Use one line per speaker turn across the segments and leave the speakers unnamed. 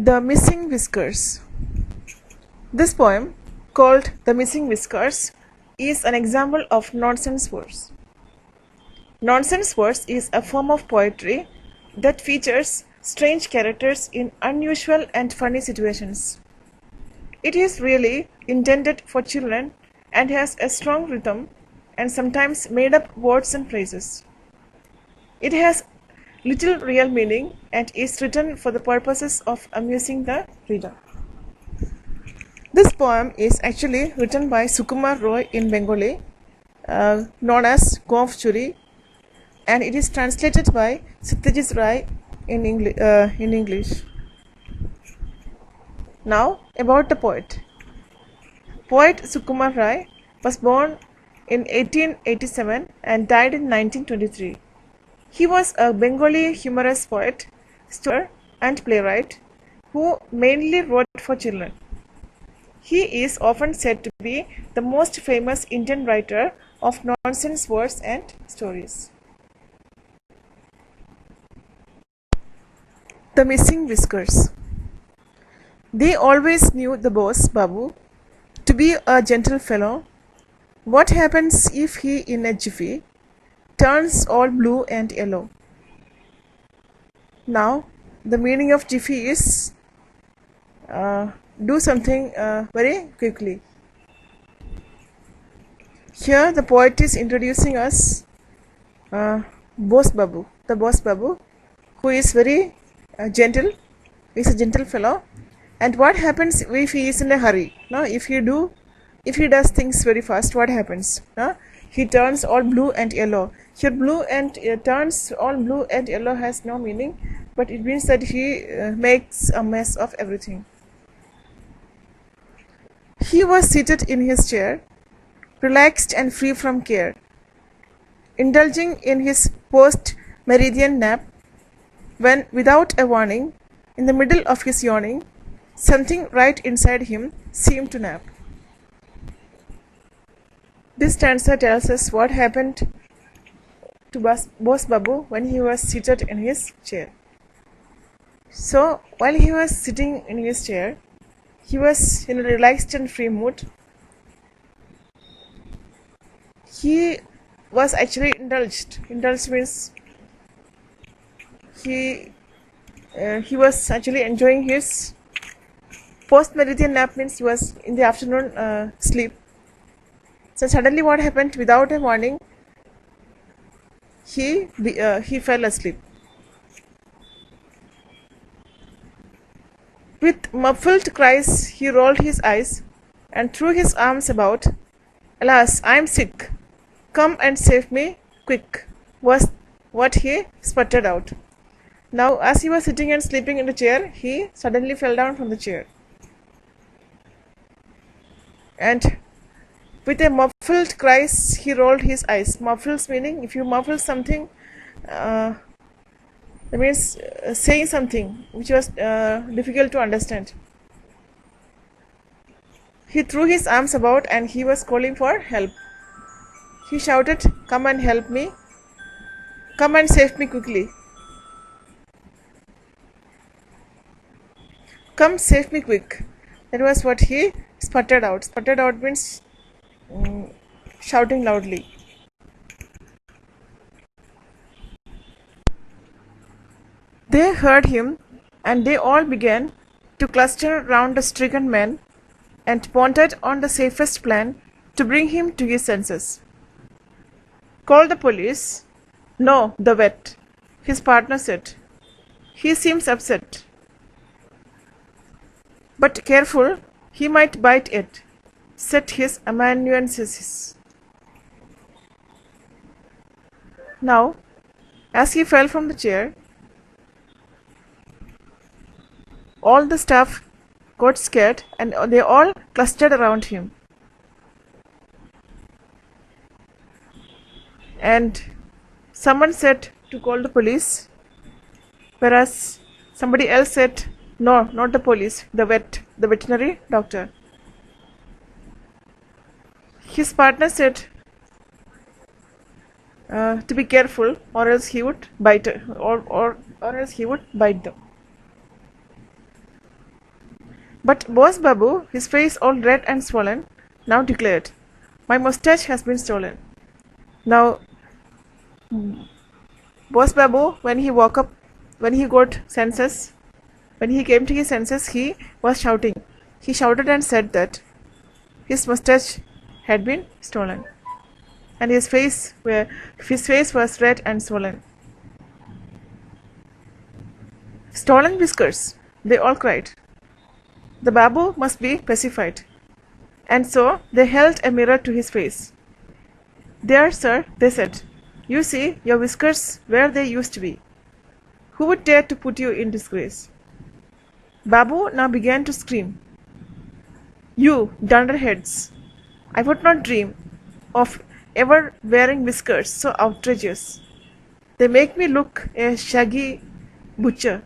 The Missing Whiskers. This poem, called The Missing Whiskers, is an example of nonsense verse. Nonsense verse is a form of poetry that features strange characters in unusual and funny situations. It is really intended for children and has a strong rhythm and sometimes made up words and phrases. It has little real meaning and is written for the purposes of amusing the reader. This poem is actually written by Sukumar Roy in Bengali, known as Ghose Churi, and it is translated by Satyajit Ray in English. Now about the poet. Poet Sukumar Ray was born in 1887 and died in 1923. He was a Bengali humorous poet, storyteller and playwright who mainly wrote for children. He is often said to be the most famous Indian writer of nonsense verse and stories. The Missing Whiskers. They always knew the boss, Babu, to be a gentle fellow. What happens if he, in a jiffy, turns all blue and yellow? Now, the meaning of jiffy is do something very quickly. Here, the poet is introducing us Boss Babu, the Boss Babu, who is very gentle. He is a gentle fellow. And what happens if he is in a hurry? Now, if he does things very fast, what happens? He turns all blue and yellow. Here, blue and turns all blue and yellow has no meaning, but it means that he makes a mess of everything. He was seated in his chair, relaxed and free from care, indulging in his post-meridian nap, when, without a warning, in the middle of his yawning, something right inside him seemed to nap. This stanza tells us what happened to Boss Babu when he was seated in his chair. So, while he was sitting in his chair, he was in a relaxed and free mood. He was actually indulged. Indulged means he was actually enjoying his post-meridian nap, means he was in the afternoon sleep. So suddenly what happened? Without a warning, he fell asleep. With muffled cries, he rolled his eyes and threw his arms about. "Alas, I am sick. Come and save me, quick," was what he sputtered out. Now, as he was sitting and sleeping in the chair, he suddenly fell down from the chair. And with a muffled cries, he rolled his eyes. Muffles meaning, if you muffle something, that means saying something which was difficult to understand. He threw his arms about and he was calling for help. He shouted, "Come and help me. Come and save me quickly. Come, save me quick." That was what he sputtered out. Sputtered out means shouting loudly. They heard him, and they all began to cluster round the stricken man and pondered on the safest plan to bring him to his senses. "Call the police." "No, the vet," his partner said. "He seems upset. But careful, he might bite it," said his amanuensis. Now, as he fell from the chair, all the staff got scared and they all clustered around him. And someone said to call the police, whereas somebody else said, "No, not the police, the veterinary doctor." His partner said to be careful, or else he would bite, or else he would bite them. But Boss Babu, his face all red and swollen, now declared, "My mustache has been stolen." Now, Boss Babu, when he woke up, when he got senses, when he came to his senses, he was shouting. He shouted and said that his mustache had been stolen, and his face was red and swollen. "Stolen whiskers!" they all cried. The Babu must be pacified, and so they held a mirror to his face. "There, sir," they said, "you see your whiskers where they used to be. Who would dare to put you in disgrace?" Babu now began to scream. "You dunderheads! I would not dream of ever wearing whiskers so outrageous. They make me look a shaggy butcher.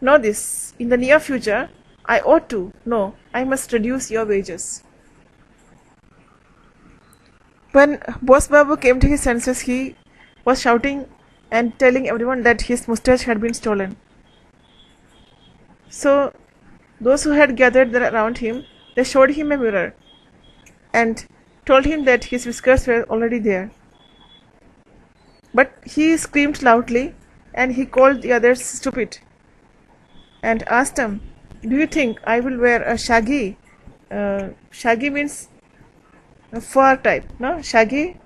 Know this, in the near future, I ought to, no, I must reduce your wages." When Boss Babu came to his senses, he was shouting and telling everyone that his mustache had been stolen. So those who had gathered around him, they showed him a mirror and told him that his whiskers were already there. But he screamed loudly and he called the others stupid and asked them, "Do you think I will wear a shaggy? Shaggy means a fur type, no? Shaggy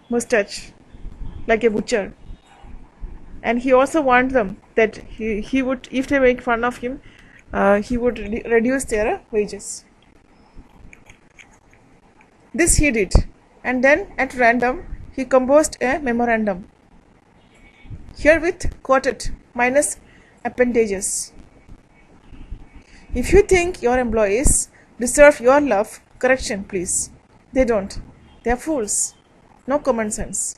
mustache, like a butcher." And he also warned them that he would, if they make fun of him, he would reduce their wages. This he did, and then at random he composed a memorandum, herewith quoted, minus appendages. "If you think your employees deserve your love, correction please. They don't. They are fools. No common sense.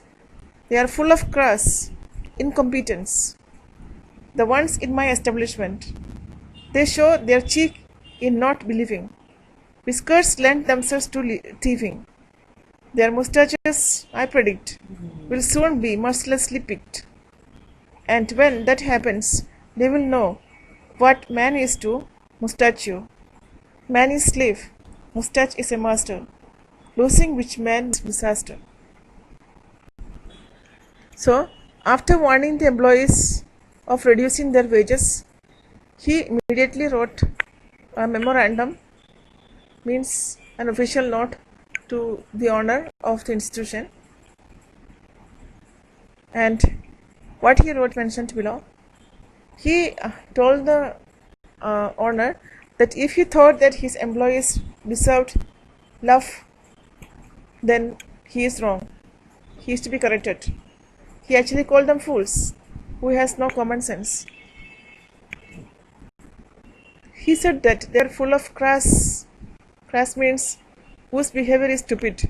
They are full of crass incompetence. The ones in my establishment. They show their cheek in not believing. Whiskers lend themselves to thieving. Their mustaches, I predict, will soon be mercilessly picked. And when that happens, they will know what man is to mustachio. Man is slave, mustache is a master, losing which man is disaster." So, after warning the employees of reducing their wages, he immediately wrote a memorandum, means an official note to the owner of the institution. And what he wrote mentioned below. He told the owner that if he thought that his employees deserved love, then he is wrong. He is to be corrected. He actually called them fools, who has no common sense. He said that they are full of crass. Crass means whose behavior is stupid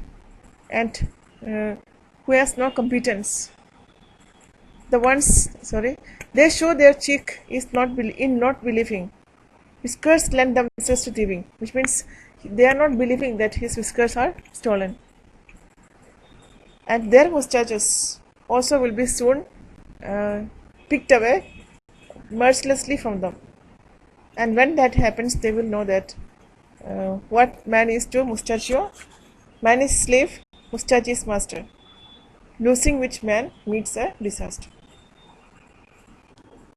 and who has no competence. They show their cheek is in not believing. Whiskers lend themselves to thieving, which means they are not believing that his whiskers are stolen. And their mustaches also will be soon picked away mercilessly from them. And when that happens, they will know that what man is to mustachio. Man is slave, mustache is master, losing which man meets a disaster.